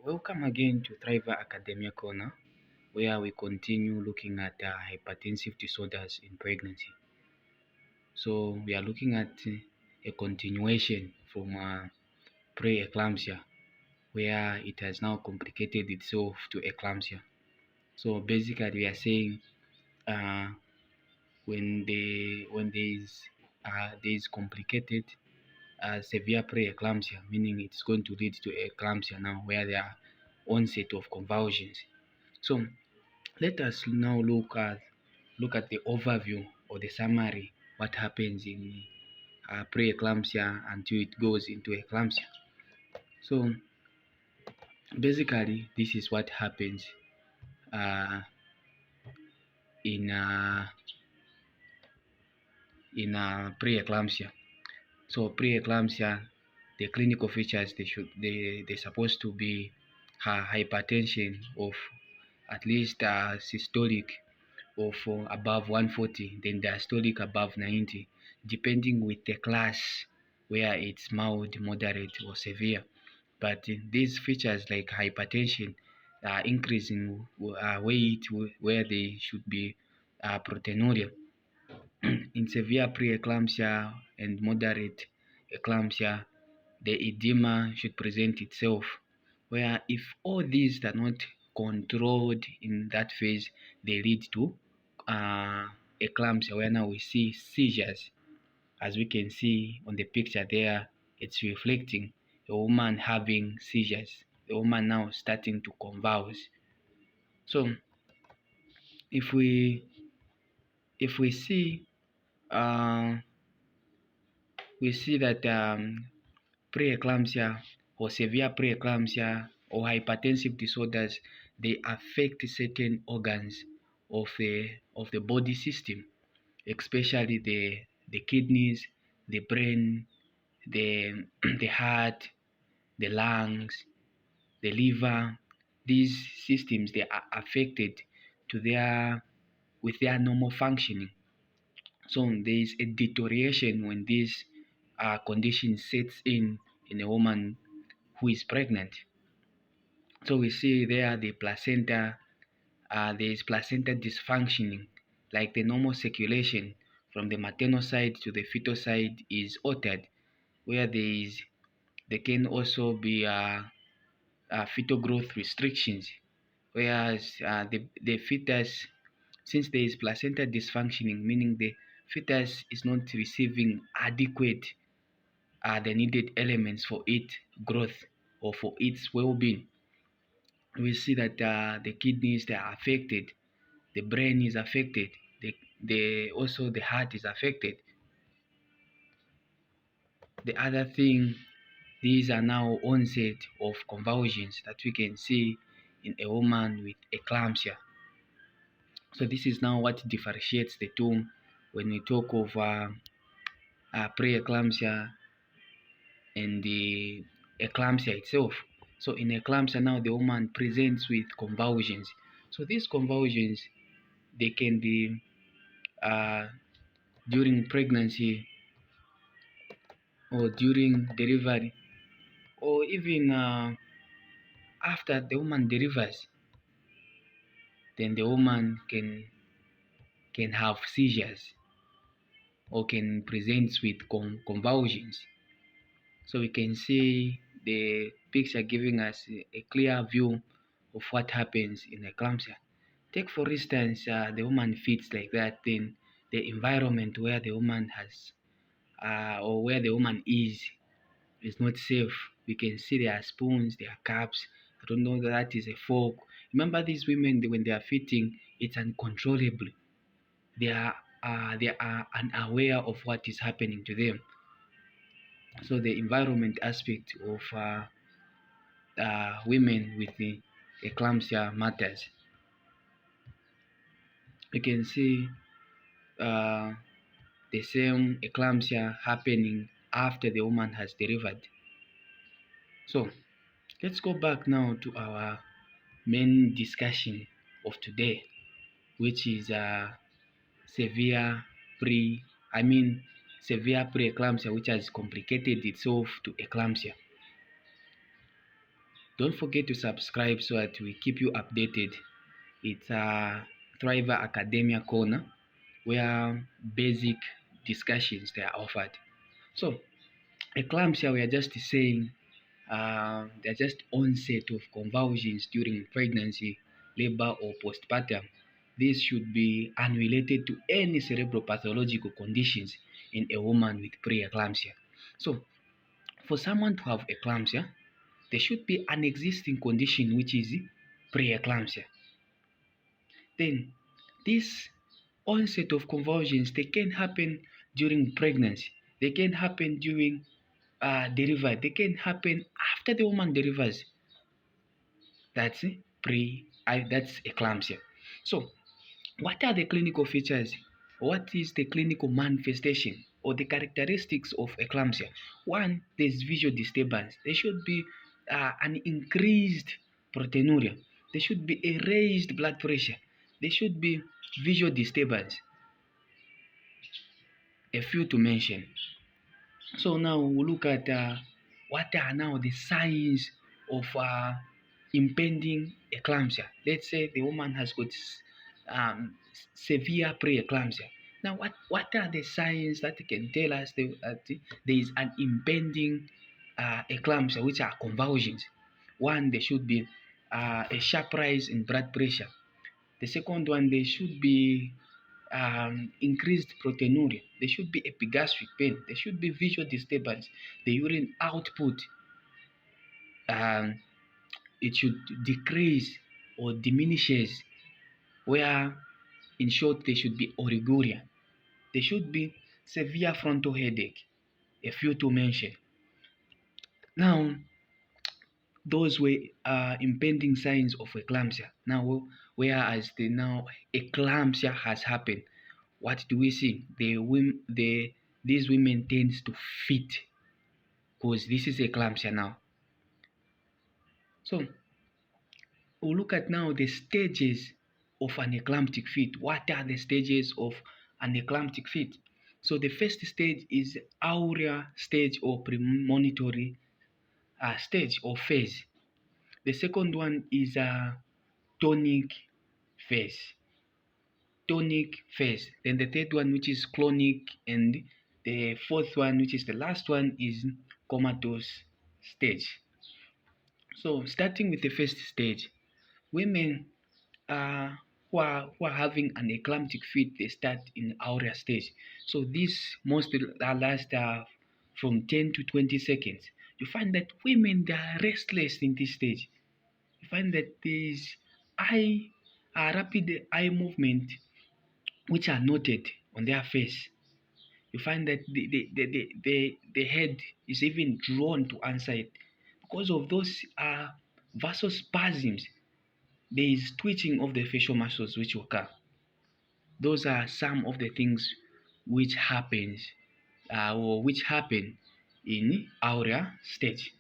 Welcome again to Thriver Academia Corner, where we continue looking at hypertensive disorders in pregnancy. So we are looking at a continuation from pre-eclampsia, where it has now complicated itself to eclampsia. So basically, we are saying uh, when there is complicated severe pre-eclampsia, meaning it's going to lead to eclampsia now, where there are onset of convulsions. So let us now look at the overview or the summary, what happens in pre-eclampsia until it goes into eclampsia. So basically, this is what happens uh, in pre-eclampsia. So pre-eclampsia, the clinical features they're supposed to be hypertension of at least systolic of above 140, then diastolic above 90, depending with the class where it's mild, moderate, or severe. But these features like hypertension are increasing weight where they should be proteinuria. In severe preeclampsia and moderate eclampsia, the edema should present itself, where if all these are not controlled in that phase, they lead to eclampsia, where now we see seizures. As we can see on the picture there, it's reflecting a woman having seizures, the woman now starting to convulse. So if we see uh, that preeclampsia or severe preeclampsia or hypertensive disorders, they affect certain organs of the body system, especially the kidneys, the brain, the the heart, the lungs, the liver. These systems, they are affected to their with their normal functioning. So there is a deterioration when this condition sets in a woman who is pregnant. So we see there the placenta, there is placenta dysfunctioning, like the normal circulation from the maternal side to the fetal side is altered, where there can also be fetal growth restrictions, whereas the fetus, since there is placenta dysfunctioning, meaning the fetus is not receiving adequate the needed elements for its growth or for its well-being. We see that the kidneys, they are affected, the brain is affected, also the heart is affected. The other thing, these are now onset of convulsions that we can see in a woman with eclampsia. So this is now what differentiates the two when we talk of pre-eclampsia and the eclampsia itself. So in eclampsia now the woman presents with convulsions. So these convulsions, they can be during pregnancy or during delivery, or even after the woman delivers. Then the woman can have seizures or can present with convulsions. So we can see the picture giving us a clear view of what happens in eclampsia. Take for instance, the woman feeds like that, then the environment where the woman has or where the woman is not safe. We can see there are spoons, there are cups. I don't know that is a fork. Remember, these women, when they are feeding, it's uncontrollable. They are unaware of what is happening to them. So the environment aspect of women with the eclampsia matters. You can see the same eclampsia happening after the woman has delivered. So let's go back now to our main discussion of today, which is severe preeclampsia, which has complicated itself to eclampsia. Don't forget to subscribe so that we keep you updated. It's a Thriver Academia Corner where basic discussions they are offered. So, eclampsia, we are just saying they're just onset of convulsions during pregnancy, labor, or postpartum. This should be unrelated to any cerebral pathological conditions in a woman with preeclampsia. So, for someone to have eclampsia, there should be an existing condition which is preeclampsia. Then, this onset of convulsions they can happen during pregnancy. They can happen during delivery. They can happen after the woman delivers. That's that's eclampsia. So, what are the clinical features? What is the clinical manifestation or the characteristics of eclampsia? One, there's visual disturbance. There should be an increased proteinuria. There should be a raised blood pressure. There should be visual disturbance. A few to mention. So now we look at what are now the signs of impending eclampsia. Let's say the woman has got severe preeclampsia. Now, what are the signs that can tell us that there is an impending eclampsia, which are convulsions? One, there should be a sharp rise in blood pressure. The second one, there should be increased proteinuria. There should be epigastric pain. There should be visual disturbance. The urine output, um, it should decrease or diminishes, where in short there should be oliguria. There should be severe frontal headache, a few to mention. Now, those were impending signs of eclampsia. Now, whereas the now eclampsia has happened, what do we see? These women tends to fit because this is eclampsia now. So we'll look at now the stages of an eclamptic fit. What are the stages of an eclamptic fit? So the first stage is aurea stage or premonitory stage or phase. The second one is a tonic phase. Tonic phase. Then the third one, which is clonic, and the fourth one, which is the last one, is comatose stage. So starting with the first stage, women who are having an eclamptic fit, they start in aurea stage. So this mostly lasts from 10 to 20 seconds. You find that women, they are restless in this stage. You find that there is eye, rapid eye movement which are noted on their face. You find that the head is even drawn to one side because of those vasospasms. There is twitching of the facial muscles which occur. Those are some of the things which happen in aurea stage.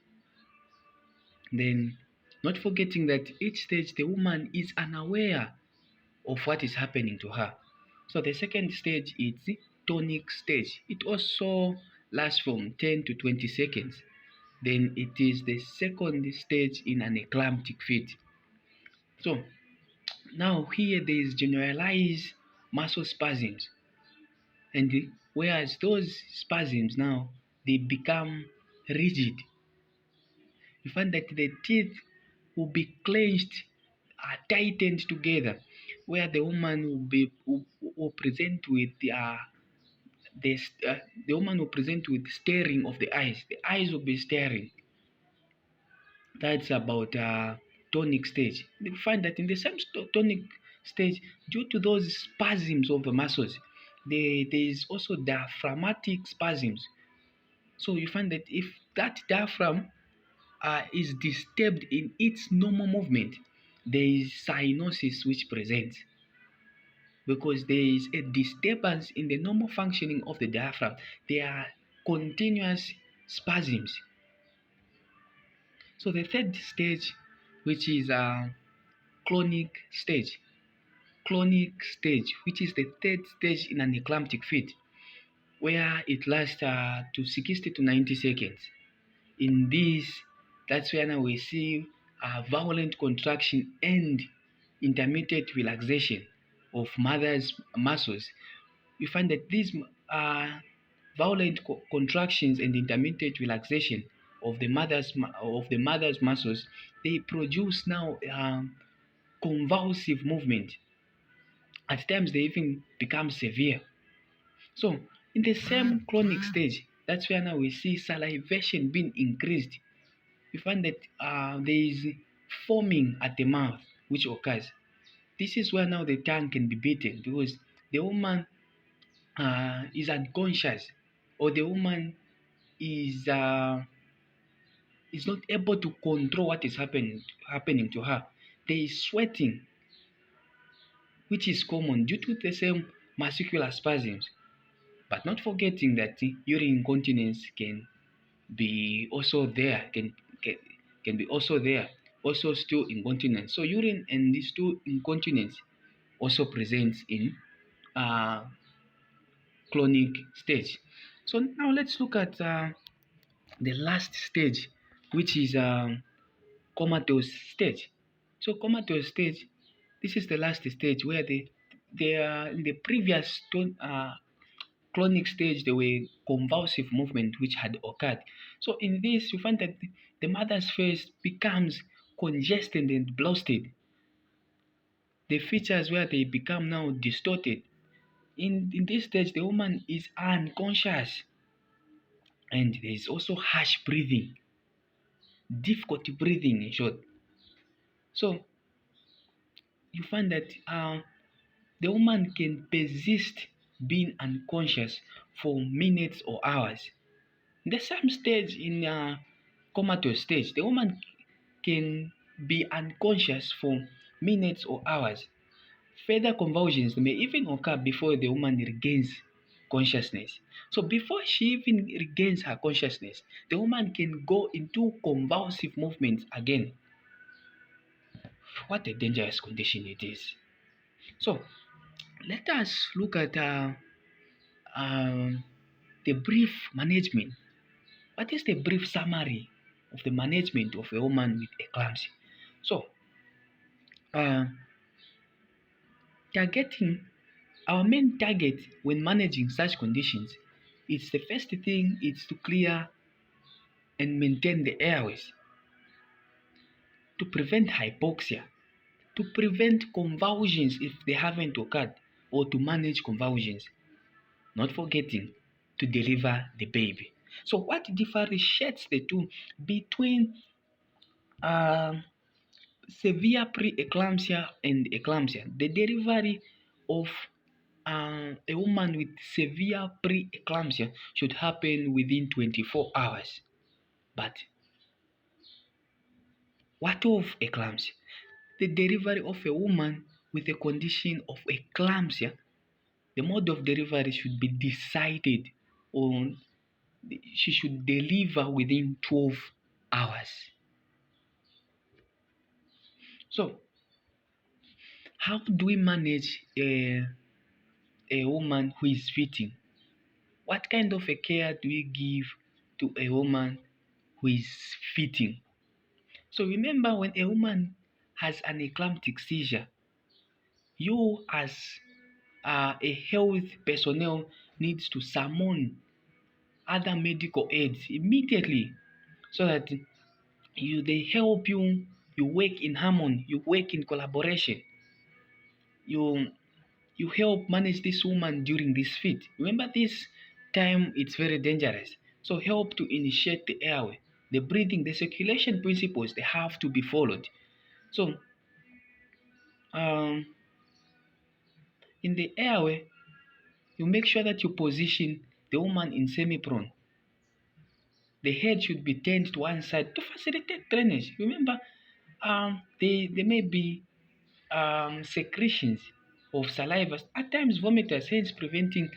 Then, not forgetting that each stage the woman is unaware of what is happening to her. So the second stage is the tonic stage. It also lasts from 10 to 20 seconds. Then it is the second stage in an eclamptic fit. So now here there is generalized muscle spasms, and whereas those spasms now they become rigid. You find that the teeth will be clenched, tightened together, where the woman will present with this, the woman will present with staring of the eyes. The eyes will be staring. That's about tonic stage. You find that in the same tonic stage, due to those spasms of the muscles, there is also diaphragmatic spasms. So you find that if that diaphragm is disturbed in its normal movement, there is cyanosis which presents because there is a disturbance in the normal functioning of the diaphragm. There are continuous spasms. So the third stage, which is a clonic stage, which is the third stage in an eclamptic fit, where it lasts to 60 to 90 seconds. In this, that's when we see violent contraction and intermittent relaxation of mother's muscles. You find that these violent contractions and intermittent relaxation of the mother's muscles, they produce now convulsive movement. At times, they even become severe. So, in the same chronic stage, that's where now we see salivation being increased. You find that there is foaming at the mouth, which occurs. This is where now the tongue can be beaten because the woman is unconscious, or the woman is not able to control what is happening to her. There is sweating, which is common due to the same muscular spasms. But not forgetting that urine incontinence can be also there, can be also there, also stool incontinence. So urine and this stool incontinence also presents in uh, chronic stage. So now let's look at the last stage, which is comatose stage. So comatose stage, this is the last stage where in the previous chronic stage there were convulsive movement which had occurred. So in this you find that the mother's face becomes congested and bloated. The features where they become now distorted. In this stage the woman is unconscious, and there is also harsh breathing, difficulty breathing in short. So you find that the woman can persist being unconscious for minutes or hours. In the same stage, in comatose stage, the woman can be unconscious for minutes or hours. Further convulsions may even occur before the woman regains consciousness. So before she even regains her consciousness, the woman can go into convulsive movements again. What a dangerous condition it is. So let us look at um, the brief management. What is the brief summary of the management of a woman with eclampsia? So, uh, targeting our main target when managing such conditions, it's the first thing is to clear and maintain the airways, to prevent hypoxia, to prevent convulsions if they haven't occurred, or to manage convulsions, not forgetting to deliver the baby. So, what differentiates the two between uh, severe preeclampsia and eclampsia? The delivery of a woman with severe preeclampsia should happen within 24 hours. But what of eclampsia? The delivery of a woman with a condition of eclampsia, the mode of delivery should be decided on. She should deliver within 12 hours. So, how do we manage a woman who is fitting? What kind of a care do we give to a woman who is fitting? So remember, when a woman has an eclamptic seizure, you as a health personnel needs to summon other medical aids immediately so that they help you. You work in harmony, you work in collaboration, you you help manage this woman during this fit. Remember, this time it's very dangerous. So help to initiate the airway, the breathing, the circulation principles, they have to be followed. So um, in the airway, you make sure that you position the woman in semi-prone. The head should be turned to one side to facilitate drainage. Remember, there may be secretions of saliva, at times vomiters, hence preventing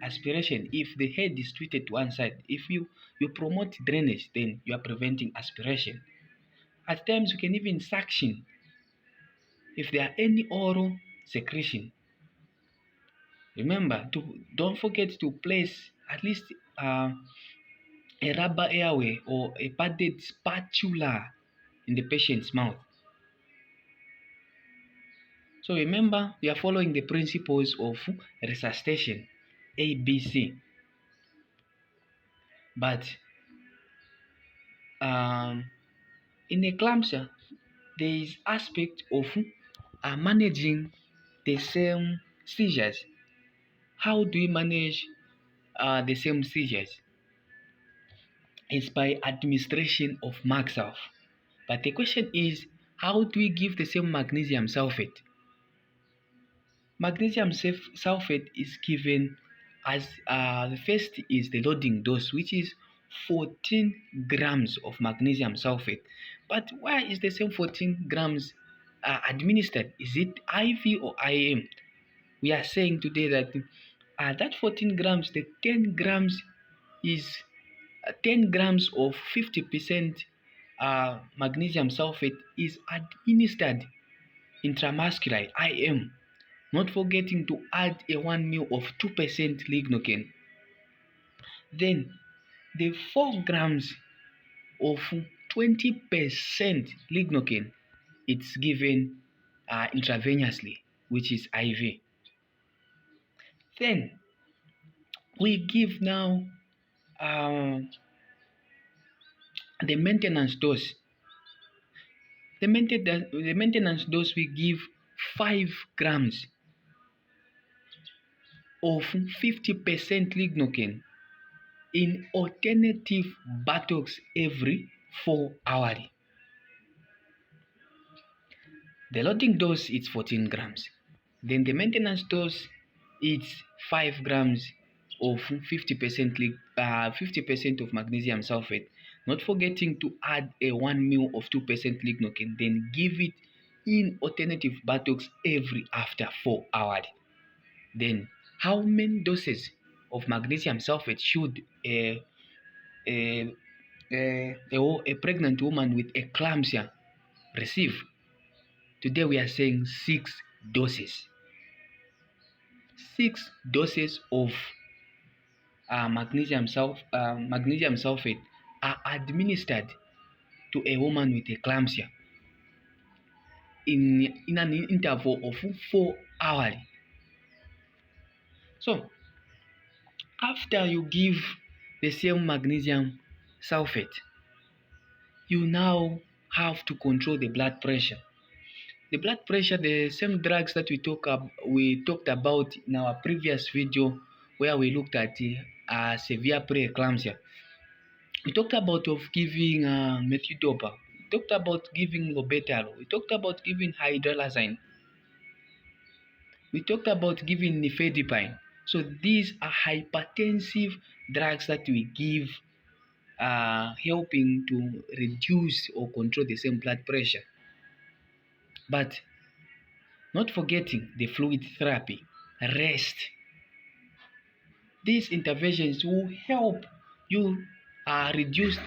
aspiration. If the head is treated to one side, if you promote drainage, then you are preventing aspiration. At times, you can even suction if there are any oral secretion. Remember to don't forget to place at least a rubber airway or a padded spatula in the patient's mouth. So remember, we are following the principles of resuscitation, ABC. But in eclampsia, there is aspect of managing the same seizures. How do we manage the same seizures? It's by administration of Maxalf. But the question is, how do we give the same magnesium sulfate? Magnesium sulfate is given as the first is the loading dose, which is 14 grams of magnesium sulfate. But why is the same 14 grams administered? Is it IV or IM? We are saying today that that 14 grams, the 10 grams is 10 grams of 50% magnesium sulfate is administered intramuscular IM, not forgetting to add a 1 ml of 2% lignocaine. Then the 4 grams of 20% lignocaine, it's given intravenously, which is IV. Then we give now the maintenance dose. The maintenance dose we give 5 grams of 50% lignocaine in alternative buttocks every 4 hours. The loading dose is 14 grams. Then the maintenance dose is 5 grams of 50% of magnesium sulfate. Not forgetting to add a 1 ml of 2% lignocaine. Then give it in alternative buttocks every after 4 hours. Then how many doses of magnesium sulfate should a pregnant woman with eclampsia receive? Today we are saying 6 doses. 6 doses of magnesium sulfate are administered to a woman with eclampsia in an interval of 4 hours. So after you give the same magnesium sulfate, you now have to control the blood pressure. The blood pressure, the same drugs that we talked about in our previous video where we looked at severe preeclampsia. We talked about giving methidopa. We talked about giving lobetal. We talked about giving hydralazine. We talked about giving nifedipine. So these are hypertensive drugs that we give helping to reduce or control the same blood pressure. But not forgetting the fluid therapy, rest. These interventions will help you reduce